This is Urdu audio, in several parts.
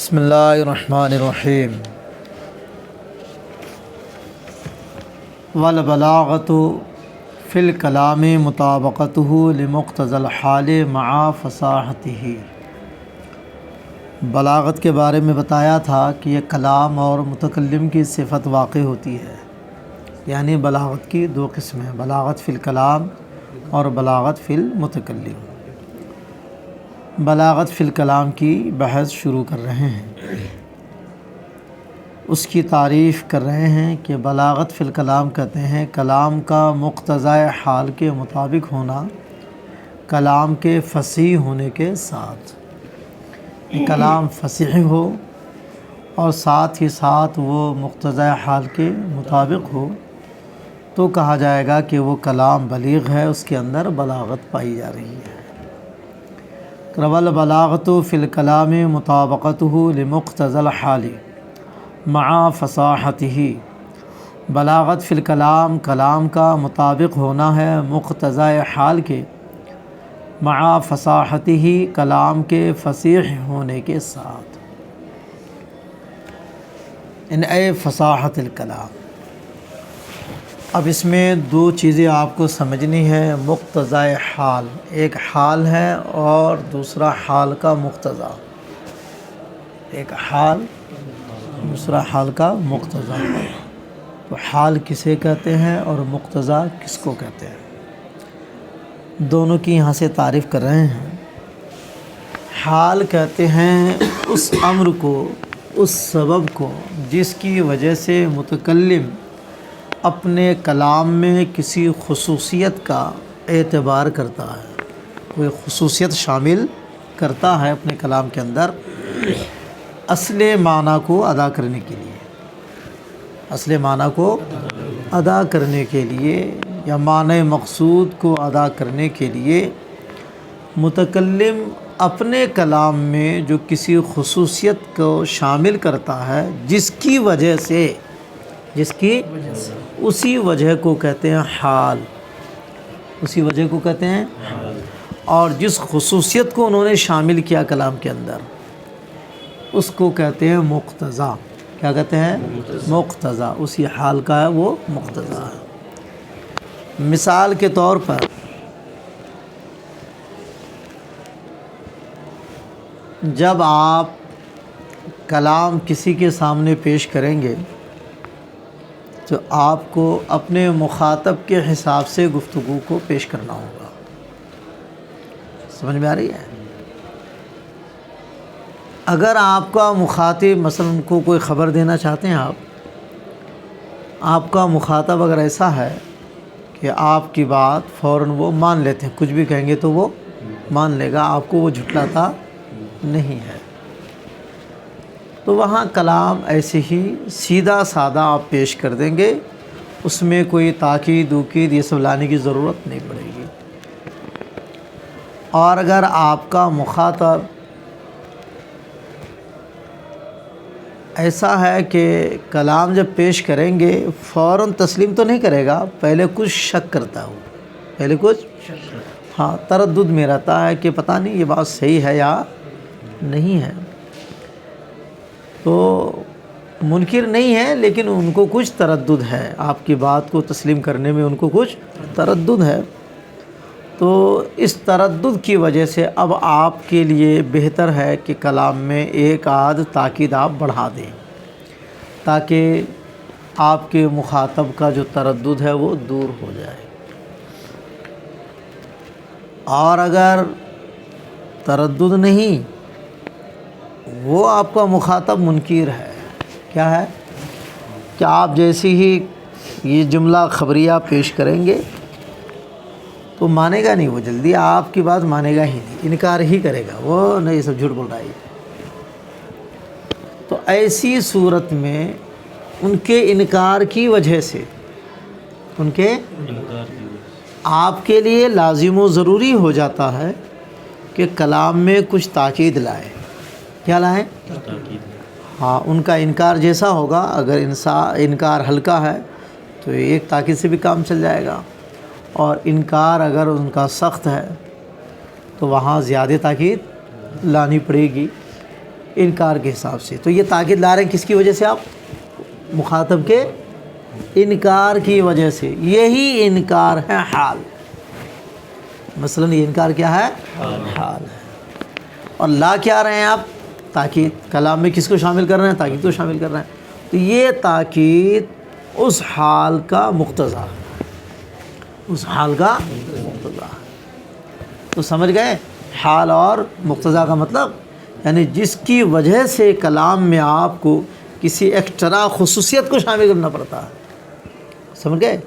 بسم اللہ الرحمن الرحیم والبلاغۃ فی الکلام مطابقتہ لمقتضی الحال مع فصاحتہ۔ بلاغت کے بارے میں بتایا تھا کہ یہ کلام اور متکلم کی صفت واقع ہوتی ہے، یعنی بلاغت کی دو قسمیں، بلاغت فی الکلام اور بلاغت فی المتکلم۔ بلاغت فی الکلام کی بحث شروع کر رہے ہیں، اس کی تعریف کر رہے ہیں کہ بلاغت فی الکلام کہتے ہیں کلام کا مقتضی حال کے مطابق ہونا، کلام کے فصیح ہونے کے ساتھ، کلام فصیح ہو اور ساتھ ہی ساتھ وہ مقتضی حال کے مطابق ہو تو کہا جائے گا کہ وہ کلام بلیغ ہے، اس کے اندر بلاغت پائی جا رہی ہے۔ والبلاغۃ فی الکلام مطابقتہ لمقتضی الحال مع فصاحتہ۔ بلاغت فی الکلام کلام کا مطابق ہونا ہے مقتضی حال کے، مع فصاحتہ کلام کے فصیح ہونے کے ساتھ، اے فصاحت الکلام۔ اب اس میں دو چیزیں آپ کو سمجھنی ہے، مقتضی حال، ایک حال ہے اور دوسرا حال کا مقتضی، ایک حال دوسرا حال کا مقتضی۔ تو حال کسے کہتے ہیں اور مقتضی کس کو کہتے ہیں، دونوں کی یہاں سے تعریف کر رہے ہیں۔ حال کہتے ہیں اس امر کو، اس سبب کو جس کی وجہ سے متکلم اپنے کلام میں کسی خصوصیت کا اعتبار کرتا ہے، کوئی خصوصیت شامل کرتا ہے اپنے کلام کے اندر اصل معنی کو ادا کرنے کے لیے، اصل معنی کو ادا کرنے کے لیے یا معنی مقصود کو ادا کرنے کے لیے متکلم اپنے کلام میں جو کسی خصوصیت کو شامل کرتا ہے جس کی وجہ سے، اسی وجہ کو کہتے ہیں حال، اسی وجہ کو کہتے ہیں، اور جس خصوصیت کو انہوں نے شامل کیا کلام کے اندر اس کو کہتے ہیں مقتضی۔ کیا کہتے ہیں؟ مقتضی، اسی حال کا ہے وہ مقتضی ہے۔ مثال کے طور پر جب آپ کلام کسی کے سامنے پیش کریں گے تو آپ کو اپنے مخاطب کے حساب سے گفتگو کو پیش کرنا ہوگا۔ سمجھ میں آ رہی ہے؟ اگر آپ کا مخاطب مثلا کو کوئی خبر دینا چاہتے ہیں، آپ کا مخاطب اگر ایسا ہے کہ آپ کی بات فوراً وہ مان لیتے ہیں، کچھ بھی کہیں گے تو وہ مان لے گا، آپ کو وہ جھٹلاتا نہیں ہے، تو وہاں کلام ایسے ہی سیدھا سادہ آپ پیش کر دیں گے، اس میں کوئی تاکید وکید یہ سب لانے کی ضرورت نہیں پڑے گی۔ اور اگر آپ کا مخاطب ایسا ہے کہ کلام جب پیش کریں گے فوراً تسلیم تو نہیں کرے گا، پہلے کچھ شک کرتا ہو، پہلے کچھ تردد میں رہتا ہے کہ پتہ نہیں یہ بات صحیح ہے یا نہیں ہے، تو منکر نہیں ہے لیکن ان کو کچھ تردد ہے، آپ کی بات کو تسلیم کرنے میں ان کو کچھ تردد ہے، تو اس تردد کی وجہ سے اب آپ کے لیے بہتر ہے کہ کلام میں ایک آدھ تاکید آپ بڑھا دیں تاکہ آپ کے مخاطب کا جو تردد ہے وہ دور ہو جائے۔ اور اگر تردد نہیں، وہ آپ کا مخاطب منکر ہے، کیا ہے کہ آپ جیسی ہی یہ جملہ خبریہ پیش کریں گے تو مانے گا نہیں، وہ جلدی آپ کی بات مانے گا ہی نہیں، انکار ہی کرے گا، وہ نہیں یہ سب جھوٹ بول رہا ہے۔ تو ایسی صورت میں ان کے انکار کی وجہ سے، آپ کے لیے لازم و ضروری ہو جاتا ہے کہ کلام میں کچھ تاکید لائے۔ کیا لائیں؟ ہاں، ان کا انکار جیسا ہوگا، اگر انکار ہلکا ہے تو ایک تاکید سے بھی کام چل جائے گا، اور انکار اگر ان کا سخت ہے تو وہاں زیادہ تاکید لانی پڑے گی۔ انکار کے حساب سے۔ تو یہ تاکید لا رہے ہیں کس کی وجہ سے؟ آپ مخاطب کے انکار کی وجہ سے۔ یہی انکار ہے حال، مثلا یہ انکار کیا ہے؟ حال ہے۔ اور لا کیا رہے ہیں آپ؟ تاکید۔ کلام میں کس کو شامل کر رہے ہیں؟ تاکید کو شامل کر رہے ہیں۔ تو یہ تاکید اس حال کا مقتضی ہے، اس حال کا مقتضی ہے۔ تو سمجھ گئے حال اور مقتضی کا مطلب؟ یعنی جس کی وجہ سے کلام میں آپ کو کسی ایکسٹرا خصوصیت کو شامل کرنا پڑتا ہے، سمجھ گئے؟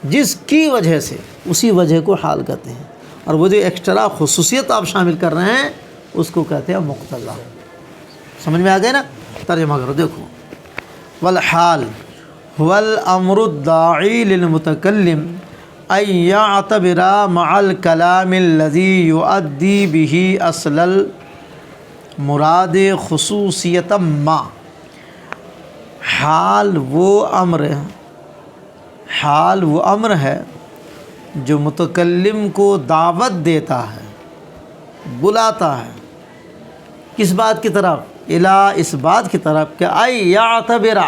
جس کی وجہ سے، اسی وجہ کو حال کہتے ہیں، اور وہ جو ایکسٹرا خصوصیت آپ شامل کر رہے ہیں اس کو کہتے ہیں مقتضی۔ سمجھ میں آ گئے نا؟ ترجمہ کرو، دیکھو، والحال هو الامر الداعی للمتکلم ان یعتبر مع الکلام الذی یؤدی به اصل المراد خصوصیتا ما۔ حال وہ امر ہے جو متکلم کو دعوت دیتا ہے، بلاتا ہے، کس بات کی طرف؟ اس بات کی طرف کہ ای یعتبر،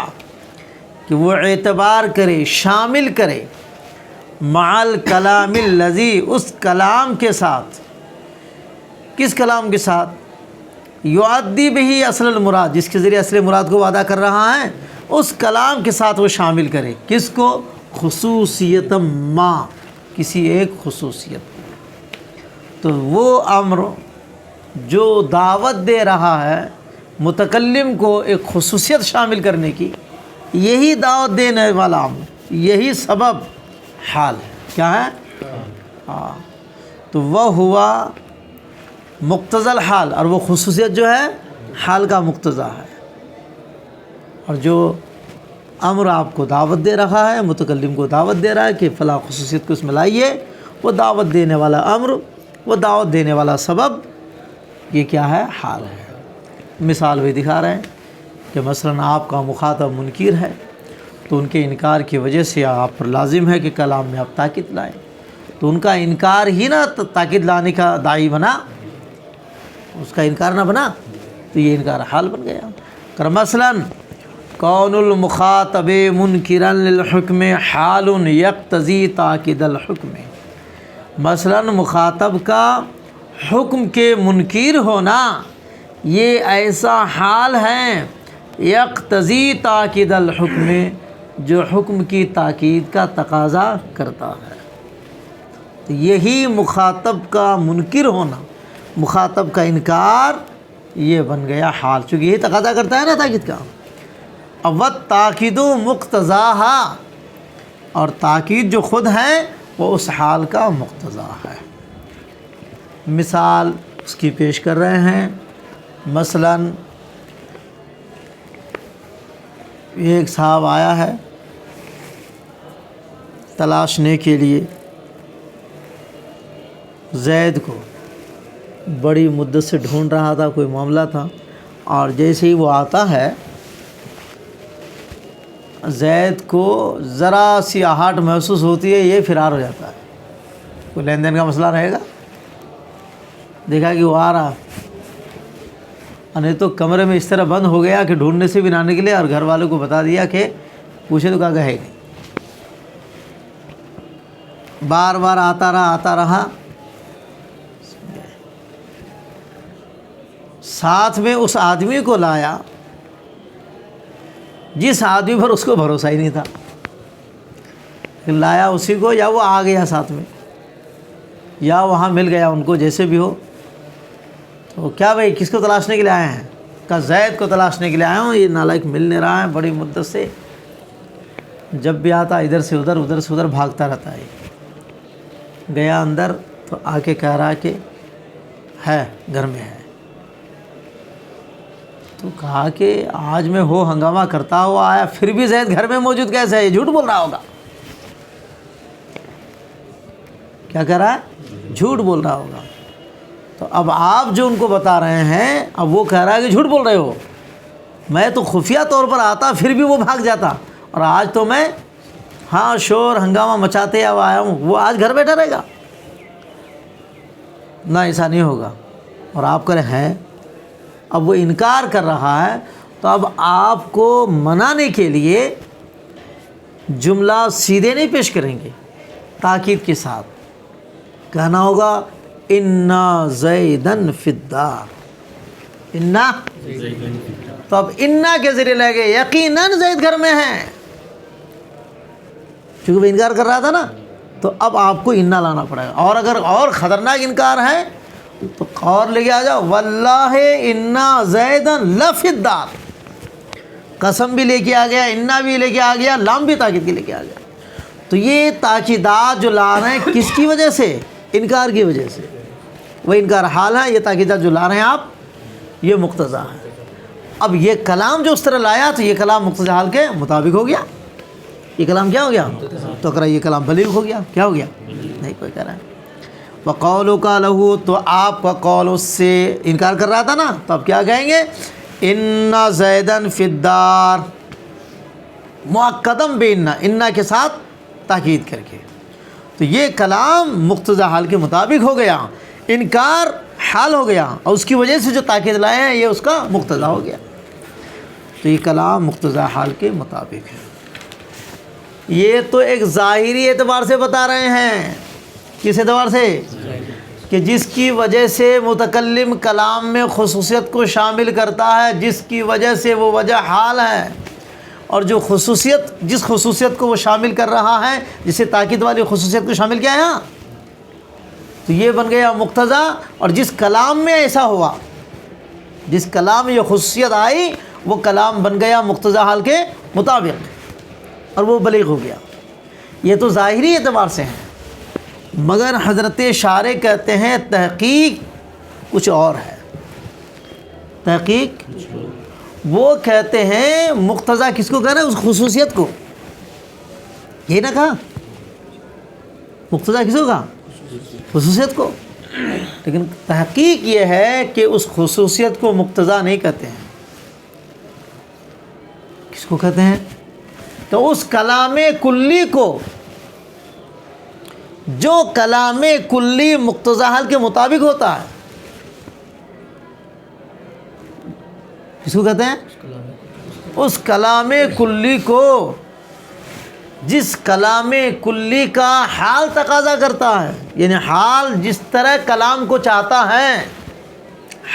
کہ وہ اعتبار کرے، شامل کرے، مع الکلام الذی، اس کلام کے ساتھ۔ کس کلام کے ساتھ؟ یؤدی بہ اصل المراد، جس کے ذریعے اصل مراد کو وعدہ کر رہا ہے، اس کلام کے ساتھ وہ شامل کرے۔ کس کو؟ خصوصیت ما، کسی ایک خصوصیت کو۔ تو وہ امر جو دعوت دے رہا ہے متکلم کو ایک خصوصیت شامل کرنے کی، یہی دعوت دینے والا امر، یہی سبب حال ہے۔ کیا ہے؟ ہاں۔ تو وہ ہوا مقتضی الحال، اور وہ خصوصیت جو ہے حال کا مقتضی ہے۔ اور جو امر آپ کو دعوت دے رہا ہے، متکلم کو دعوت دے رہا ہے کہ فلاں خصوصیت کو اس میں لائیے، وہ دعوت دینے والا امر، وہ دعوت دینے والا سبب، یہ کیا ہے؟ حال ہے۔ مثال بھی دکھا رہے ہیں کہ مثلا آپ کا مخاطب منکر ہے، تو ان کے انکار کی وجہ سے آپ پر لازم ہے کہ کلام میں آپ تاکید لائیں۔ تو ان کا انکار ہی نہ تاکید لانے کا داعی بنا، اس کا انکار نہ بنا، تو یہ انکار حال بن گیا۔ کہ مثلا کون المخاطب منکرا للحکم حال یقتضی تاکید الحکم، مثلا مخاطب کا حکم کے منکر ہونا یہ ایسا حال ہے یقتضی تاکید الحکم، جو حکم کی تاکید کا تقاضا کرتا ہے۔ تو یہی مخاطب کا منکر ہونا، مخاطب کا انکار، یہ بن گیا حال، چونکہ یہی تقاضا کرتا ہے نا تاکید کا۔ اب تاکید مقتضاہا، اور تاکید جو خود ہے وہ اس حال کا مقتضا ہے۔ مثال اس کی پیش کر رہے ہیں، مثلا ایک صاحب آیا ہے تلاشنے کے لیے زید کو، بڑی مدت سے ڈھونڈ رہا تھا، کوئی معاملہ تھا، اور جیسے ہی وہ آتا ہے زید کو ذرا سی آہٹ محسوس ہوتی ہے، یہ فرار ہو جاتا ہے۔ کوئی لین دین کا مسئلہ رہے گا، دیکھا کہ وہ آ رہا، نہیں تو کمرے میں اس طرح بند ہو گیا کہ ڈھونڈنے سے بھی نہ نکلے، اور گھر والوں کو بتا دیا کہ پوچھے تو کہا کہ ہے نہیں۔ بار بار آتا رہا، ساتھ میں اس آدمی کو لایا جس آدمی پر اس کو بھروسہ ہی نہیں تھا، لایا اسی کو، یا وہ آ گیا ساتھ میں، یا وہاں مل گیا ان کو، جیسے بھی ہو۔ تو کیا بھائی کس کو تلاشنے کے لیے آئے ہیں؟ کہا زید کو تلاشنے کے لیے آیا ہوں، یہ نالائق مل نہیں رہا ہے بڑی مدت سے، جب بھی آتا ادھر سے ادھر، ادھر سے ادھر بھاگتا رہتا ہے۔ گیا اندر تو آ کے کہہ رہا کہ ہے، گھر میں ہے۔ تو کہا کہ آج میں ہو ہنگامہ کرتا ہوا آیا، پھر بھی زید گھر میں موجود کیسے ہے؟ یہ جھوٹ بول رہا ہوگا۔ کیا کہہ رہا ہے؟ جھوٹ بول رہا ہوگا۔ تو اب آپ جو ان کو بتا رہے ہیں، اب وہ کہہ رہا ہے کہ جھوٹ بول رہے ہو، میں تو خفیہ طور پر آتا پھر بھی وہ بھاگ جاتا، اور آج تو میں ہاں شور ہنگامہ مچاتے اب آیا ہوں، وہ آج گھر بیٹھا رہے گا؟ نہ، ایسا نہیں ہوگا۔ اور آپ کریں ہیں اب وہ انکار کر رہا ہے، تو اب آپ کو منانے کے لیے جملہ سیدھے نہیں پیش کریں گے، تاکید کے ساتھ کہنا ہوگا انا زیدن فی الدار، انا، تو اب انا کے ذریعے لے گئے یقیناً زید گھر میں ہے، چونکہ وہ انکار کر رہا تھا نا، تو اب آپ کو انا لانا پڑے گا۔ اور اگر اور خطرناک انکار ہے تو اور لے کے آ جاؤ واللہ انا زیدن لفی الدار، قسم بھی لے کے آ گیا، انا بھی لے کے آ گیا، لام بھی تاکید کے لے کے آ گیا۔ تو یہ تاکیدات جو لا رہے ہیں کس کی وجہ سے؟ انکار کی وجہ سے، وہ انکار حال ہے، یہ تاکیدات جو لا رہے ہیں آپ یہ مقتضا ہے۔ اب یہ کلام جو اس طرح لایا تو یہ کلام مقتضا حال کے مطابق ہو گیا، یہ کلام کیا ہو گیا؟ تو کرا یہ کلام بلیغ ہو گیا، کیا ہو گیا؟ نہیں کوئی کہہ رہا ہے وَقَوْلُكَ لَهُ، تو آپ کا قول اس سے انکار کر رہا تھا نا، تو اب کیا کہیں گے؟ اِنَّ زَيْدًا فِي الدَّارِ، مؤکدم بے انا کے ساتھ تاکید کر کے، تو یہ کلام مقتضا حال کے مطابق ہو گیا، انکار حال ہو گیا، اور اس کی وجہ سے جو تاکید لائے ہیں یہ اس کا مقتضا ہو گیا، تو یہ کلام مقتضا حال کے مطابق ہے۔ یہ تو ایک ظاہری اعتبار سے بتا رہے ہیں، کس اعتبار سے؟ کہ جس کی وجہ سے متکلم کلام میں خصوصیت کو شامل کرتا ہے، جس کی وجہ سے وہ وجہ حال ہے، اور جو خصوصیت، جس خصوصیت کو وہ شامل کر رہا ہے، جسے تاکید والی خصوصیت کو شامل کیا ہے یہاں، تو یہ بن گیا مقتضا۔ اور جس کلام میں ایسا ہوا، جس کلام میں یہ خصوصیت آئی، وہ کلام بن گیا مقتضا حال کے مطابق، اور وہ بلیغ ہو گیا۔ یہ تو ظاہری اعتبار سے ہیں، مگر حضرت شارح کہتے ہیں تحقیق کچھ اور ہے۔ تحقیق وہ کہتے ہیں مقتضا کس کو کہہ رہے ہیں؟ اس خصوصیت کو، یہ نہ کہا مقتضا کس کو کہا؟ خصوصیت کو، لیکن تحقیق یہ ہے کہ اس خصوصیت کو مقتضا نہیں کہتے ہیں۔ کس کو کہتے ہیں؟ تو اس کلام کلی کو، جو کلام کلی مقتضا حال کے مطابق ہوتا ہے، کس کو کہتے ہیں؟ اس کلام کلی کو، جس کلام کلی کا حال تقاضا کرتا ہے، یعنی حال جس طرح کلام کو چاہتا ہے،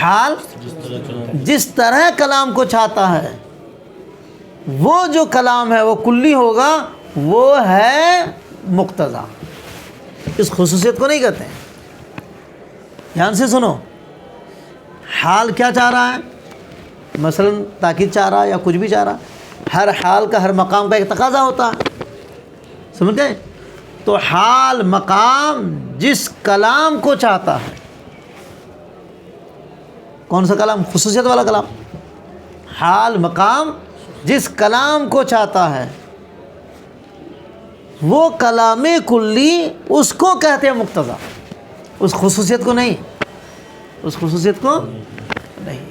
حال جس طرح کلام کو چاہتا ہے، وہ جو کلام ہے وہ کلی ہوگا، وہ ہے مقتضا۔ اس خصوصیت کو نہیں کہتے ہیں۔ دھیان سے سنو، حال کیا چاہ رہا ہے؟ مثلا تاکید چاہ رہا ہے یا کچھ بھی چاہ رہا، ہر حال کا، ہر مقام کا ایک تقاضا ہوتا ہے، سمجھ گئے؟ تو حال مقام جس کلام کو چاہتا ہے، کون سا کلام؟ خصوصیت والا کلام۔ حال مقام جس کلام کو چاہتا ہے، وہ کلام کلی، اس کو کہتے ہیں مقتضا، اس خصوصیت کو نہیں، اس خصوصیت کو نہیں۔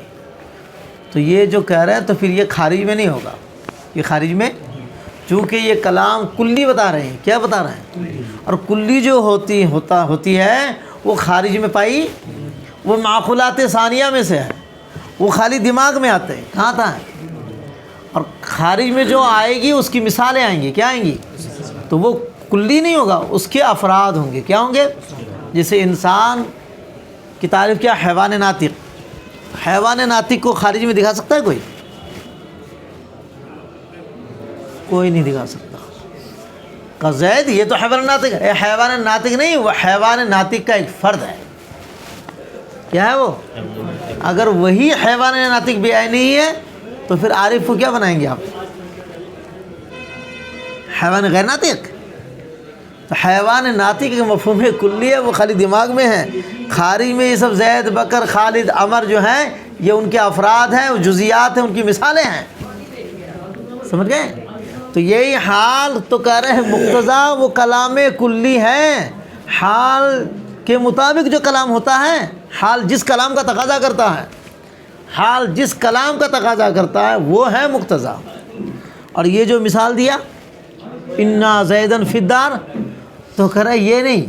تو یہ جو کہہ رہے ہیں تو پھر یہ خارج میں نہیں ہوگا، یہ خارج میں، چونکہ یہ کلام کلی بتا رہے ہیں، کیا بتا رہے ہیں؟ اور کلی جو ہوتی ہے وہ خارج میں پائی، وہ معقولات ثانیہ میں سے ہے، وہ خالی دماغ میں آتے ہیں، کہاں آتا ہے؟ اور خارج میں جو آئے گی اس کی مثالیں آئیں گی، کیا آئیں گی؟ تو وہ کلی نہیں ہوگا، اس کے افراد ہوں گے، کیا ہوں گے؟ جیسے انسان کی تعریف کیا؟ حیوان ناطق۔ حیوان ناطق کو خارج میں دکھا سکتا ہے کوئی؟ کوئی نہیں دکھا سکتا۔ کہ زید یہ تو حیوان ناطق ہے، حیوان ناطق نہیں، وہ حیوان ناطق کا ایک فرد ہے۔ کیا ہے وہ؟ اگر وہی حیوان ناطق بھی نہیں ہے تو پھر عارف کو کیا بنائیں گے آپ؟ حیوان غیر ناطق۔ تو حیوان ناطق کے مفہوم کلی ہے، وہ خالی دماغ میں ہے، خارج میں یہ سب زید، بکر، خالد، عمر جو ہیں یہ ان کے افراد ہیں، وہ جزیات ہیں، ان کی مثالیں ہیں، سمجھ گئے؟ تو یہی حال تو کہہ رہے ہیں مقتضا وہ کلام کلی ہے، حال کے مطابق جو کلام ہوتا ہے، حال جس کلام کا تقاضا کرتا ہے، حال جس کلام کا تقاضا کرتا ہے وہ ہے مقتضا۔ اور یہ جو مثال دیا انا زیدن فی الدار، تو کہہ رہا ہے یہ نہیں،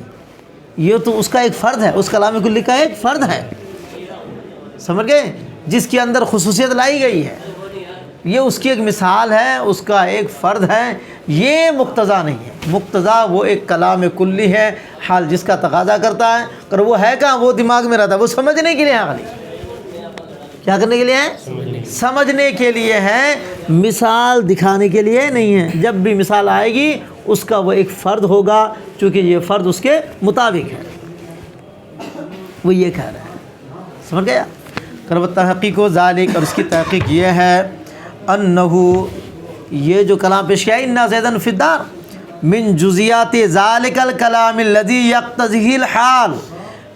یہ تو اس کا ایک فرد ہے، اس کلام کلی کا ایک فرد ہے، سمجھ گئے؟ جس کے اندر خصوصیت لائی گئی ہے، یہ اس کی ایک مثال ہے، اس کا ایک فرد ہے، یہ مقتضا نہیں ہے۔ مقتضا وہ ایک کلام کلی ہے، حال جس کا تقاضا کرتا ہے، اور وہ ہے کہاں، وہ دماغ میں رہتا ہے، وہ سمجھنے کے لیے ہے، خالی کیا کرنے کے لیے ہے، سمجھنے کے لیے ہے، مثال دکھانے کے لیے نہیں ہے۔ جب بھی مثال آئے گی اس کا وہ ایک فرد ہوگا، چونکہ یہ فرد اس کے مطابق ہے، وہ یہ کہہ رہے ہیں، سمجھ گیا؟ تحقیق و ذالک، اور اس کی تحقیق یہ ہے، انہو، یہ جو کلام پیش کیا ہے، انا زیدن فی الدار من جزیات ذالک الکلام الذی یقتضیہ الحال،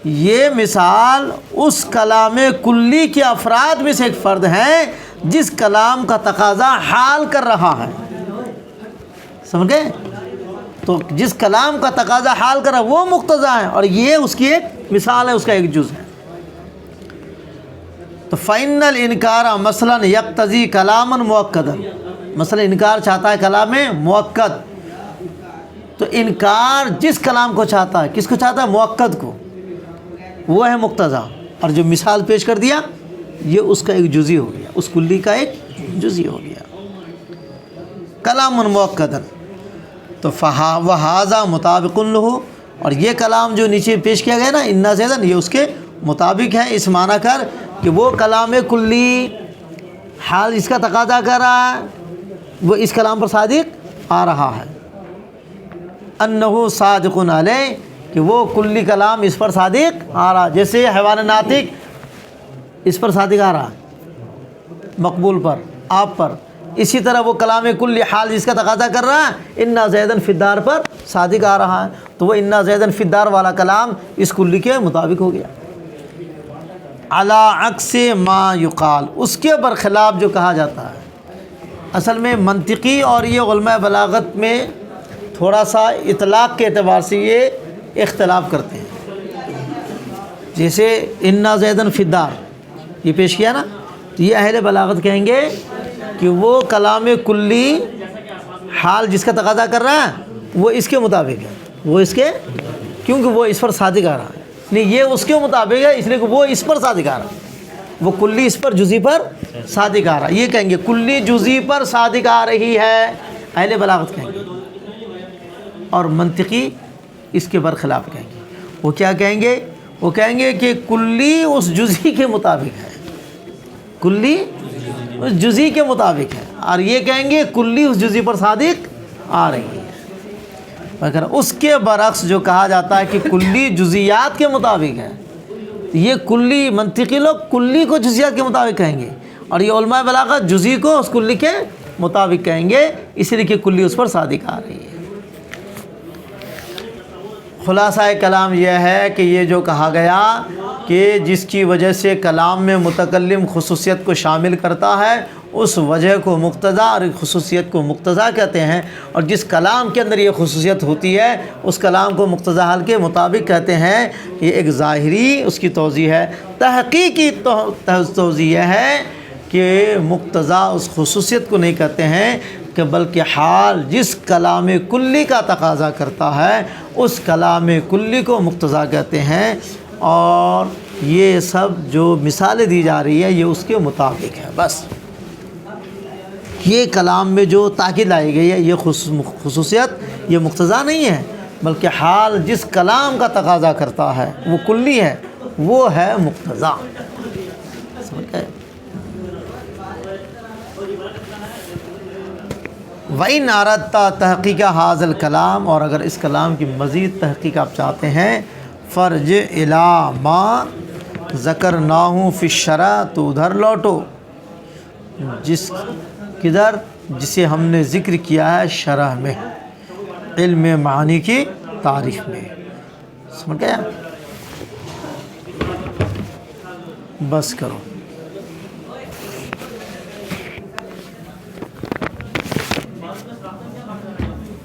یہ مثال اس کلام کلی کے افراد میں سے ایک فرد ہے جس کلام کا تقاضا حال کر رہا ہے، سمجھ گئے؟ تو جس کلام کا تقاضا حال کر رہا ہے وہ مقتضا ہے، اور یہ اس کی ایک مثال ہے، اس کا ایک جز ہے۔ تو فَإِنَّ الْإِنْكَارَ مثلاً يَقْتَضِي كَلَامًا مُؤَكَّدًا، مثلا انکار چاہتا ہے کلام مؤکد، تو انکار جس کلام کو چاہتا ہے، کس کو چاہتا ہے، مؤکد کو، وہ ہے مقتضا، اور جو مثال پیش کر دیا یہ اس کا ایک جزئی ہو گیا، اس کلی کا ایک جزئی ہو گیا، کلام مؤکدا۔ تو وَهَذَا مُطَابِقٌ لَهُ، اور یہ کلام جو نیچے پیش کیا گیا نا، اِنَّا زَیدًا، یہ اس کے مطابق ہے، اس معنی کر کہ وہ کلام کلی حال اس کا تقاضا کر رہا ہے، وہ اس کلام پر صادق آ رہا ہے، انہو صادق علیہ، کہ وہ کلی کلام اس پر صادق آ رہا، جیسے حیوان ناطق اس پر صادق آ رہا مقبول پر، آپ پر، اسی طرح وہ کلام کلی حال جس کا تقاضا کر رہا ہے، انا زیدن فی الدار پر صادق آ رہا ہے، تو وہ انا زیدن فی الدار والا کلام اس کلی کے مطابق ہو گیا۔ علی عکس ما یقال، اس کے برخلاف جو کہا جاتا ہے، اصل میں منطقی اور یہ علماء بلاغت میں تھوڑا سا اطلاق کے اعتبار سے یہ اختلاف کرتے ہیں، جیسے انا زیدن فی الدار یہ پیش کیا نا، تو یہ اہل بلاغت کہیں گے کہ وہ کلام کلی حال جس کا تقاضا کر رہا ہے وہ اس کے مطابق ہے، وہ اس کے، کیونکہ وہ اس پر صادق آ رہا ہے، نہیں یہ اس کے مطابق ہے اس لیے کہ وہ اس پر صادق آ رہا ہے، وہ کلی اس پر جزئی پر صادق آ رہا ہے، یہ کہیں گے کلی جزئی پر صادق آ رہی ہے، اہل بلاغت کہیں گے، اور منطقی اس کے برخلاف کہیں گے، وہ کیا کہیں گے، وہ کہیں گے کہ کلی اس جزئی کے مطابق ہے، کلی اس جزئی کے مطابق ہے، اور یہ کہیں گے کلی اس جزئی پر صادق آ رہی ہے، مگر اس کے برعکس جو کہا جاتا ہے کہ کلی جزیات کے مطابق ہے، یہ کلی منطقی لوگ کلی کو جزیات کے مطابق کہیں گے، اور یہ علماء بلاغت جزئی کو اس کلی کے مطابق کہیں گے، اس لیے کہ کلی اس پر صادق آ رہی ہے۔ خلاصہ کلام یہ ہے کہ یہ جو کہا گیا کہ جس کی وجہ سے کلام میں متکلم خصوصیت کو شامل کرتا ہے اس وجہ کو مقتضا اور خصوصیت کو مقتضا کہتے ہیں، اور جس کلام کے اندر یہ خصوصیت ہوتی ہے اس کلام کو مقتضا حال کے مطابق کہتے ہیں۔ یہ ایک ظاہری اس کی توضیح ہے۔ تحقیقی توضیح یہ ہے کہ مقتضا اس خصوصیت کو نہیں کہتے ہیں کہ بلکہ حال جس کلام کلی کا تقاضا کرتا ہے اس کلام کلی کو مقتضا کہتے ہیں، اور یہ سب جو مثالیں دی جا رہی ہے یہ اس کے مطابق ہے۔ بس یہ کلام میں جو تاکید لائی گئی ہے یہ خصوصیت یہ مقتضا نہیں ہے، بلکہ حال جس کلام کا تقاضا کرتا ہے وہ کلی ہے، وہ ہے مقتضا۔ سمجھ گئے؟ وَإِنْ أَرَدْتَ تحقیق هذا الکلام، اور اگر اس کلام کی مزید تحقیق آپ چاہتے ہیں، فَرْجِعْ إِلَىٰ مَا ذَكَرْنَاهُ فِي الشَّرْعِ، تو ادھر لوٹو کدھر جسے ہم نے ذکر کیا ہے شرح میں، علم معانی کی تعریف میں۔ سمجھ گیا؟ بس کرو۔